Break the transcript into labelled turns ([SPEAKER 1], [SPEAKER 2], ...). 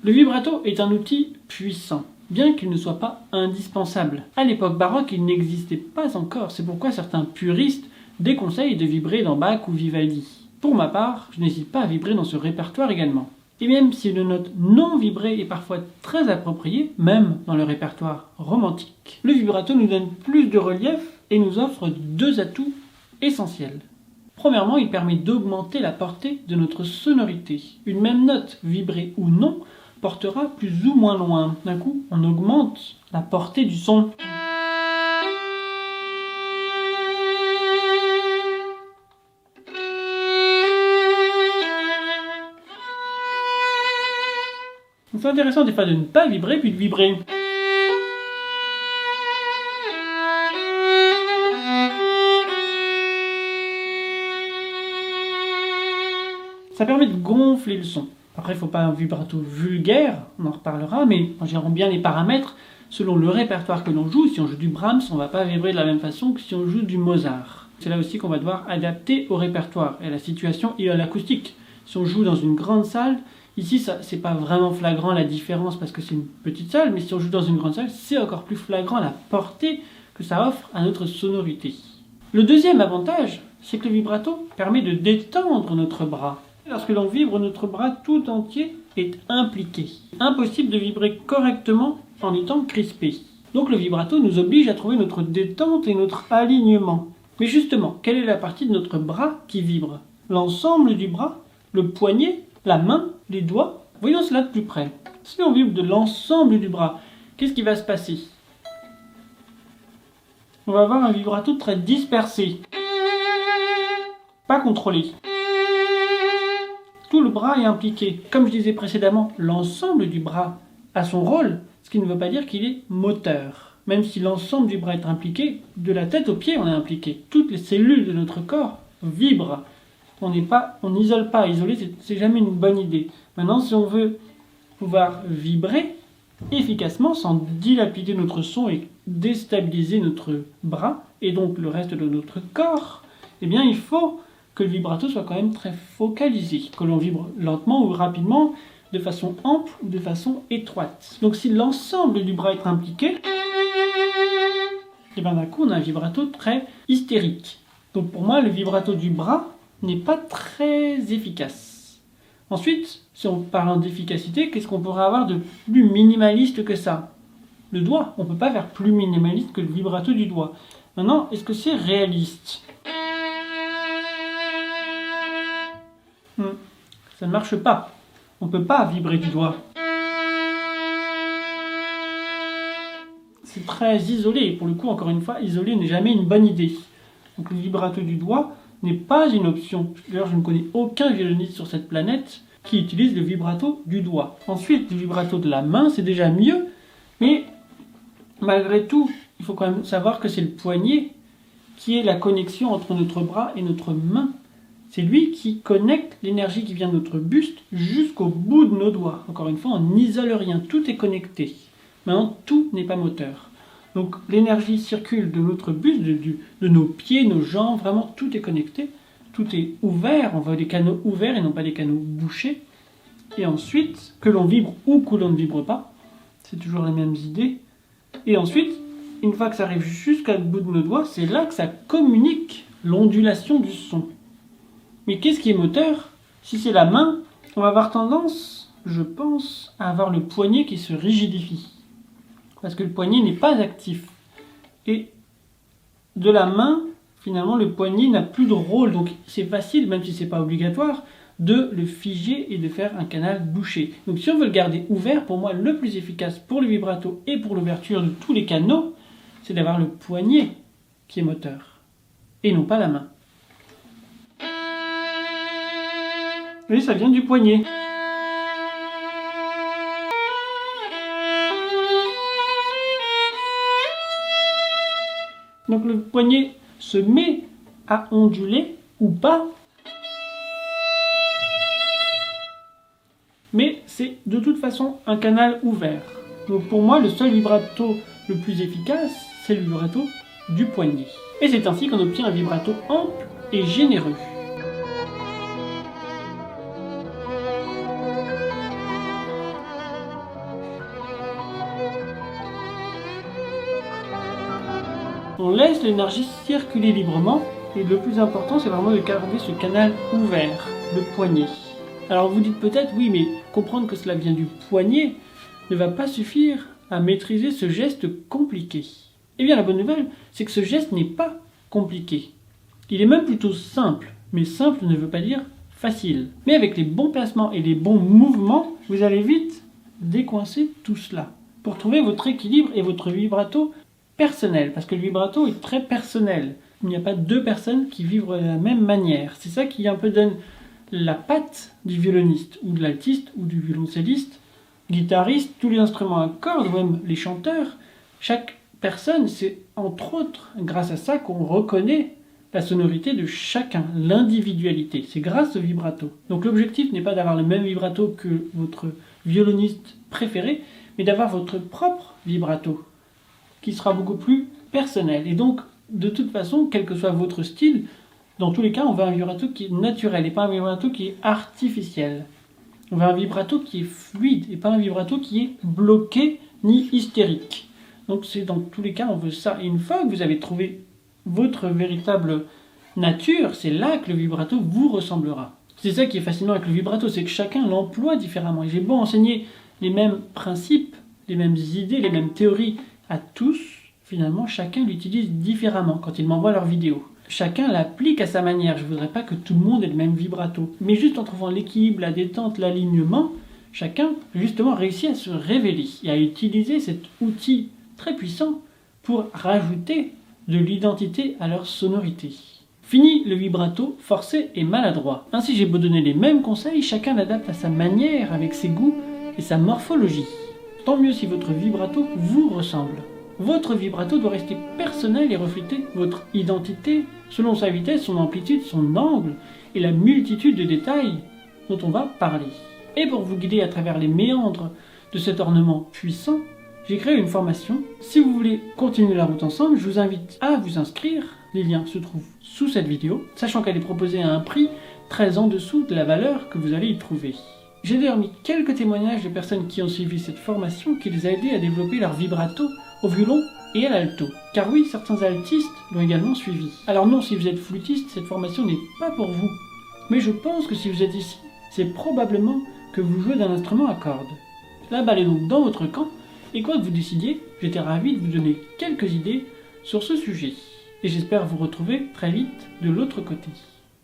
[SPEAKER 1] Le vibrato est un outil puissant, bien qu'il ne soit pas indispensable. À l'époque baroque, il n'existait pas encore, c'est pourquoi certains puristes déconseillent de vibrer dans Bach ou Vivaldi. Pour ma part, je n'hésite pas à vibrer dans ce répertoire également. Et même si une note non vibrée est parfois très appropriée, même dans le répertoire romantique, le vibrato nous donne plus de relief et nous offre deux atouts essentiels. Premièrement, il permet d'augmenter la portée de notre sonorité. Une même note, vibrée ou non, portera plus ou moins loin. D'un coup, on augmente la portée du son. C'est intéressant des fois de ne pas vibrer puis de vibrer. Ça permet de gonfler le son. Après, il ne faut pas un vibrato vulgaire, on en reparlera, mais en gérant bien les paramètres, selon le répertoire que l'on joue, si on joue du Brahms, on ne va pas vibrer de la même façon que si on joue du Mozart. C'est là aussi qu'on va devoir adapter au répertoire, et à la situation et à l'acoustique. Si on joue dans une grande salle, ici, c'est pas vraiment flagrant la différence parce que c'est une petite salle, mais si on joue dans une grande salle, c'est encore plus flagrant la portée que ça offre à notre sonorité. Le deuxième avantage, c'est que le vibrato permet de détendre notre bras. Lorsque l'on vibre, notre bras tout entier est impliqué. Impossible de vibrer correctement en étant crispé. Donc le vibrato nous oblige à trouver notre détente et notre alignement. Mais justement, quelle est la partie de notre bras qui vibre? L'ensemble du bras? Le poignet? La main? Les doigts? Voyons cela de plus près. Si on vibre de l'ensemble du bras, qu'est-ce qui va se passer? On va avoir un vibrato très dispersé. Pas contrôlé. Tout le bras est impliqué. Comme je disais précédemment, l'ensemble du bras a son rôle, ce qui ne veut pas dire qu'il est moteur. Même si l'ensemble du bras est impliqué, de la tête aux pieds on est impliqué. Toutes les cellules de notre corps vibrent. On n'isole pas. Isoler, c'est jamais une bonne idée. Maintenant, si on veut pouvoir vibrer efficacement sans dilapider notre son et déstabiliser notre bras et donc le reste de notre corps, eh bien il faut que le vibrato soit quand même très focalisé, que l'on vibre lentement ou rapidement, de façon ample ou de façon étroite. Donc si l'ensemble du bras est impliqué, et bien d'un coup on a un vibrato très hystérique. Donc pour moi le vibrato du bras n'est pas très efficace. Ensuite, si on parle d'efficacité, qu'est-ce qu'on pourrait avoir de plus minimaliste que ça? Le doigt, on ne peut pas faire plus minimaliste que le vibrato du doigt. Maintenant, est-ce que c'est réaliste? Ça ne marche pas. On ne peut pas vibrer du doigt. C'est très isolé. Et pour le coup, encore une fois, isolé n'est jamais une bonne idée. Donc le vibrato du doigt n'est pas une option. D'ailleurs, je ne connais aucun violoniste sur cette planète qui utilise le vibrato du doigt. Ensuite, le vibrato de la main, c'est déjà mieux. Mais malgré tout, il faut quand même savoir que c'est le poignet qui est la connexion entre notre bras et notre main. C'est lui qui connecte l'énergie qui vient de notre buste jusqu'au bout de nos doigts. Encore une fois, on n'isole rien, tout est connecté. Maintenant, tout n'est pas moteur. Donc l'énergie circule de notre buste, de nos pieds, nos jambes, vraiment tout est connecté. Tout est ouvert, on voit des canaux ouverts et non pas des canaux bouchés. Et ensuite, que l'on vibre ou que l'on ne vibre pas, c'est toujours les mêmes idées. Et ensuite, une fois que ça arrive jusqu'au bout de nos doigts, c'est là que ça communique l'ondulation du son. Mais qu'est-ce qui est moteur? Si c'est la main, on va avoir tendance, je pense, à avoir le poignet qui se rigidifie. Parce que le poignet n'est pas actif. Et de la main, finalement, le poignet n'a plus de rôle. Donc c'est facile, même si ce n'est pas obligatoire, de le figer et de faire un canal bouché. Donc si on veut le garder ouvert, pour moi, le plus efficace pour le vibrato et pour l'ouverture de tous les canaux, c'est d'avoir le poignet qui est moteur. Et non pas la main. Oui, ça vient du poignet. Donc le poignet se met à onduler ou pas, mais c'est de toute façon un canal ouvert. Donc pour moi, le seul vibrato le plus efficace, c'est le vibrato du poignet. Et c'est ainsi qu'on obtient un vibrato ample et généreux. On laisse l'énergie circuler librement et le plus important c'est vraiment de garder ce canal ouvert, le poignet. Alors vous dites peut-être oui mais comprendre que cela vient du poignet ne va pas suffire à maîtriser ce geste compliqué. Eh bien la bonne nouvelle c'est que ce geste n'est pas compliqué. Il est même plutôt simple, mais simple ne veut pas dire facile. Mais avec les bons placements et les bons mouvements, vous allez vite décoincer tout cela pour trouver votre équilibre et votre vibrato personnel, parce que le vibrato est très personnel. Il n'y a pas deux personnes qui vibrent de la même manière. C'est ça qui un peu donne la patte du violoniste, ou de l'altiste, ou du violoncelliste, guitariste, tous les instruments à cordes, ou même les chanteurs. Chaque personne, c'est entre autres grâce à ça qu'on reconnaît la sonorité de chacun, l'individualité. C'est grâce au vibrato. Donc l'objectif n'est pas d'avoir le même vibrato que votre violoniste préféré, mais d'avoir votre propre vibrato, qui sera beaucoup plus personnel. Et donc, de toute façon, quel que soit votre style, dans tous les cas, on veut un vibrato qui est naturel et pas un vibrato qui est artificiel. On veut un vibrato qui est fluide et pas un vibrato qui est bloqué ni hystérique. Donc c'est dans tous les cas, on veut ça. Et une fois que vous avez trouvé votre véritable nature, c'est là que le vibrato vous ressemblera. C'est ça qui est fascinant avec le vibrato, c'est que chacun l'emploie différemment. Et j'ai beau enseigner les mêmes principes, les mêmes idées, les mêmes théories à tous, finalement chacun l'utilise différemment quand ils m'envoient leurs vidéos. Chacun l'applique à sa manière. Je ne voudrais pas que tout le monde ait le même vibrato. Mais juste en trouvant l'équilibre, la détente, l'alignement, chacun justement réussit à se révéler et à utiliser cet outil très puissant pour rajouter de l'identité à leur sonorité. Fini le vibrato forcé et maladroit. Ainsi j'ai beau donner les mêmes conseils, chacun l'adapte à sa manière, avec ses goûts et sa morphologie. Tant mieux si votre vibrato vous ressemble. Votre vibrato doit rester personnel et refléter votre identité selon sa vitesse, son amplitude, son angle et la multitude de détails dont on va parler. Et pour vous guider à travers les méandres de cet ornement puissant, j'ai créé une formation. Si vous voulez continuer la route ensemble, je vous invite à vous inscrire. Les liens se trouvent sous cette vidéo, sachant qu'elle est proposée à un prix très en dessous de la valeur que vous allez y trouver. J'ai d'ailleurs mis quelques témoignages de personnes qui ont suivi cette formation qui les a aidés à développer leur vibrato au violon et à l'alto. Car oui, certains altistes l'ont également suivi. Alors non, si vous êtes flûtiste, cette formation n'est pas pour vous. Mais je pense que si vous êtes ici, c'est probablement que vous jouez d'un instrument à cordes. La balle est donc dans votre camp, et quoi que vous décidiez, j'étais ravi de vous donner quelques idées sur ce sujet. Et j'espère vous retrouver très vite de l'autre côté.